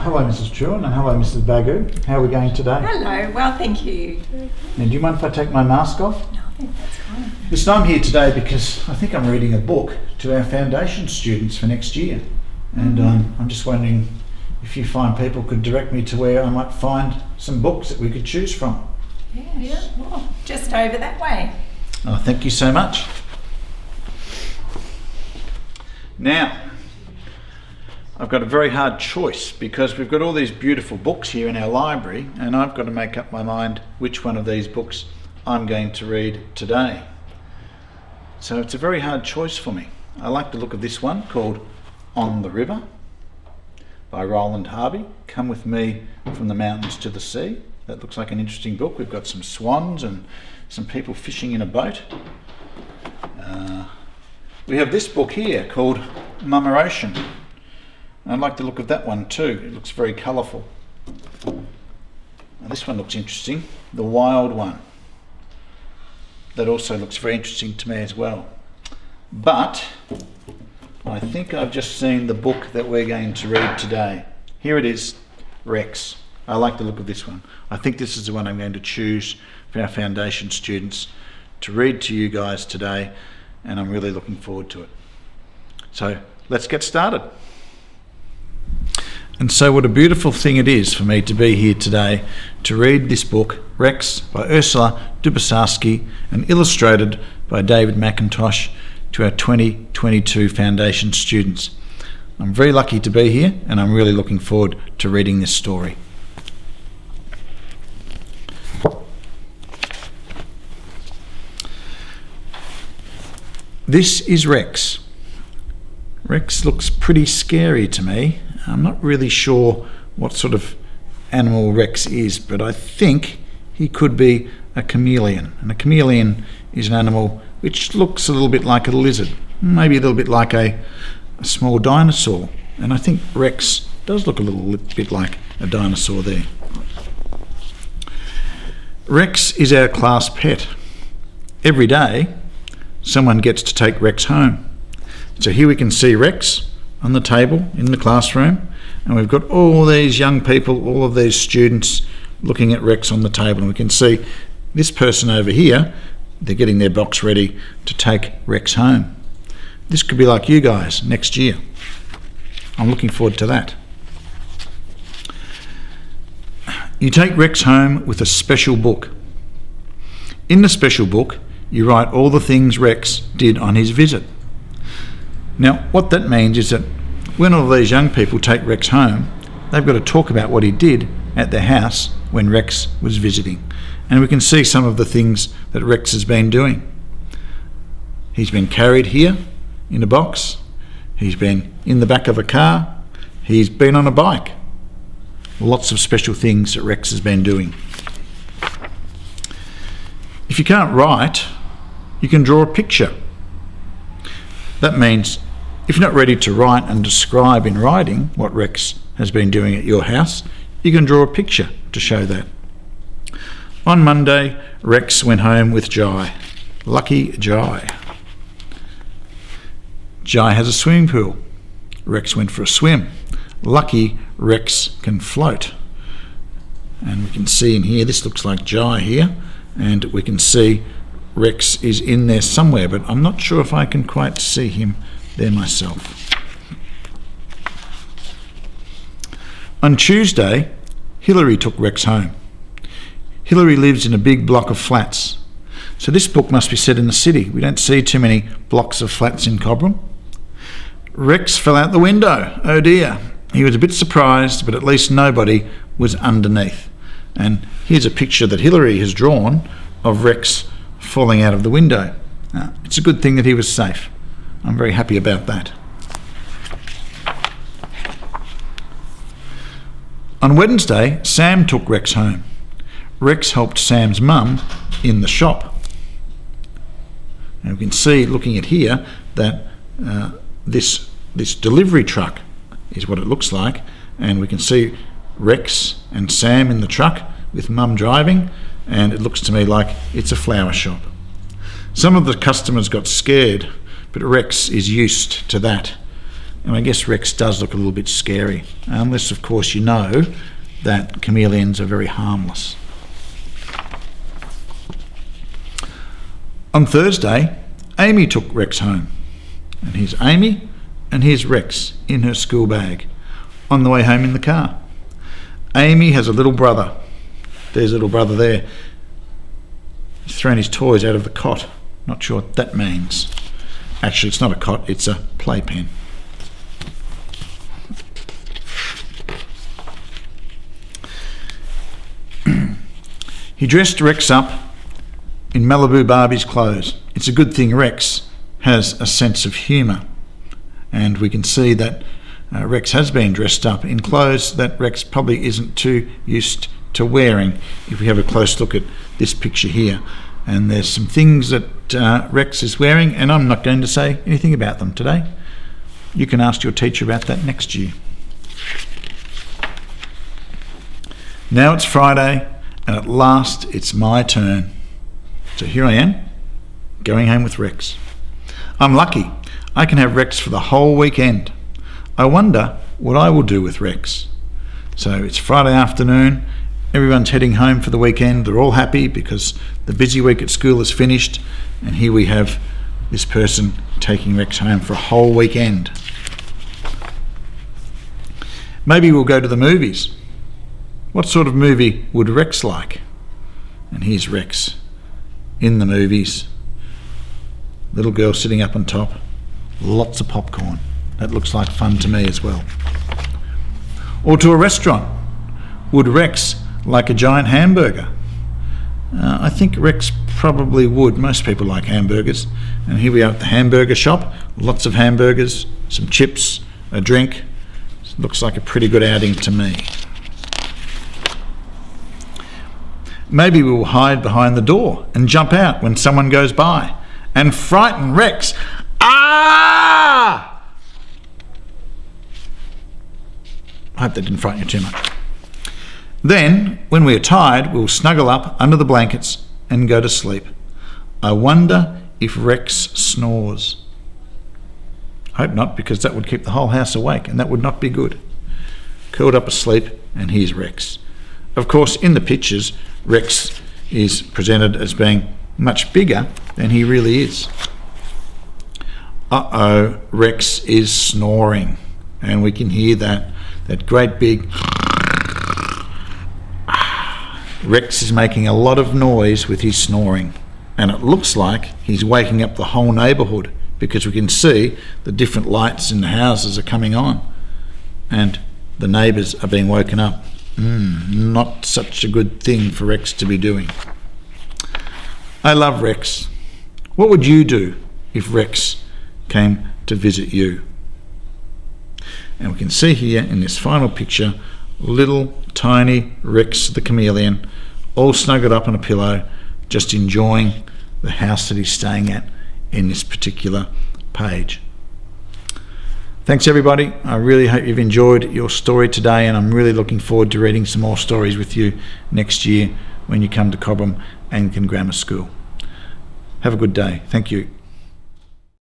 Hello, Mrs. Truan, and hello, Mrs. Bagu. How are we going today? Hello, well, thank you. Now, do you mind if I take my mask off? No, I think that's fine. Listen, I'm here today because I think I'm reading a book to our foundation students for next year. And I'm just wondering if you fine people could direct me to where I might find some books that we could choose from. Yeah. Well, just over that way. Oh, thank you so much. Now, I've got a very hard choice because we've got all these beautiful books here in our library, and I've got to make up my mind which one of these books I'm going to read today. So it's a very hard choice for me. I like the look of this one called On the River by Roland Harvey. Come with me from the mountains to the sea. That looks like an interesting book. We've got some swans and some people fishing in a boat. We have this book here called Mama Ocean. I like the look of that one too. It looks very colourful. Now this one looks interesting, The Wild One. That also looks very interesting to me as well. But I think I've just seen the book that we're going to read today. Here it is, Rex. I like the look of this one. I think this is the one I'm going to choose for our foundation students to read to you guys today, and I'm really looking forward to it. So let's get started. And so what a beautiful thing it is for me to be here today to read this book, Rex, by Ursula Dubosarski and illustrated by David McIntosh, to our 2022 foundation students. I'm very lucky to be here, and I'm really looking forward to reading this story. This is Rex. Rex looks pretty scary to me. I'm not really sure what sort of animal Rex is, but I think he could be a chameleon. And a chameleon is an animal which looks a little bit like a lizard, maybe a little bit like a small dinosaur. And I think Rex does look a little bit like a dinosaur there. Rex is our class pet. Every day, someone gets to take Rex home. So here we can see Rex on the table in the classroom, and we've got all these young people, all of these students looking at Rex on the table, and we can see this person over here, they're getting their box ready to take Rex home. This could be like you guys next year. I'm looking forward to that. You take Rex home with a special book. In the special book, you write all the things Rex did on his visit. Now, what that means is that when all these young people take Rex home, they've got to talk about what he did at their house when Rex was visiting. And we can see some of the things that Rex has been doing. He's been carried here in a box. He's been in the back of a car. He's been on a bike. Lots of special things that Rex has been doing. If you can't write, you can draw a picture. That means if you're not ready to write and describe in writing what Rex has been doing at your house, you can draw a picture to show that. On Monday, Rex went home with Jai. Lucky Jai. Jai has a swimming pool. Rex went for a swim. Lucky Rex can float. And we can see in here, this looks like Jai here, and we can see Rex is in there somewhere, but I'm not sure if I can quite see him there myself. On Tuesday, Hilary took Rex home. Hilary lives in a big block of flats. So this book must be set in the city. We don't see too many blocks of flats in Cobram. Rex fell out the window. Oh dear. He was a bit surprised, but at least nobody was underneath. And here's a picture that Hilary has drawn of Rex falling out of the window. It's a good thing that he was safe. I'm very happy about that. On Wednesday, Sam took Rex home. Rex helped Sam's mum in the shop. And we can see, looking at here, that this delivery truck is what it looks like, and we can see Rex and Sam in the truck with mum driving, and it looks to me like it's a flower shop. Some of the customers got scared, but Rex is used to that. And I guess Rex does look a little bit scary, unless of course you know that chameleons are very harmless. On Thursday, Amy took Rex home. And here's Amy and here's Rex in her school bag on the way home in the car. Amy has a little brother. There's a little brother there. He's thrown his toys out of the cot. Not sure what that means. Actually, it's not a cot, it's a playpen. He dressed Rex up in Malibu Barbie's clothes. It's a good thing Rex has a sense of humour, and we can see that Rex has been dressed up in clothes that Rex probably isn't too used to wearing. If we have a close look at this picture here, and there's some things that Rex is wearing, and I'm not going to say anything about them today. You can ask your teacher about that next year. Now it's Friday, and at last it's my turn. So here I am, going home with Rex. I'm lucky. I can have Rex for the whole weekend. I wonder what I will do with Rex. So it's Friday afternoon. Everyone's heading home for the weekend. They're all happy because the busy week at school is finished. And here we have this person taking Rex home for a whole weekend. Maybe we'll go to the movies. What sort of movie would Rex like? And here's Rex in the movies. Little girl sitting up on top. Lots of popcorn. That looks like fun to me as well. Or to a restaurant. Would Rex like a giant hamburger? I think Rex probably would. Most people like hamburgers. And here we are at the hamburger shop. Lots of hamburgers, some chips, a drink. Looks like a pretty good outing to me. Maybe we'll hide behind the door and jump out when someone goes by and frighten Rex. Ah! I hope that didn't frighten you too much. Then, when we are tired, we'll snuggle up under the blankets and go to sleep. I wonder if Rex snores. I hope not, because that would keep the whole house awake, and that would not be good. Curled up asleep, and here's Rex. Of course, in the pictures, Rex is presented as being much bigger than he really is. Uh-oh, Rex is snoring, and we can hear that great big... Rex is making a lot of noise with his snoring, and it looks like he's waking up the whole neighbourhood, because we can see the different lights in the houses are coming on, and the neighbours are being woken up. Not such a good thing for Rex to be doing. I love Rex. What would you do if Rex came to visit you? And we can see here in this final picture, little tiny Rex the chameleon, all snuggled up on a pillow, just enjoying the house that he's staying at in this particular page. Thanks everybody. I really hope you've enjoyed your story today, and I'm really looking forward to reading some more stories with you next year when you come to Cobram Anglican Grammar School. Have a good day. Thank you.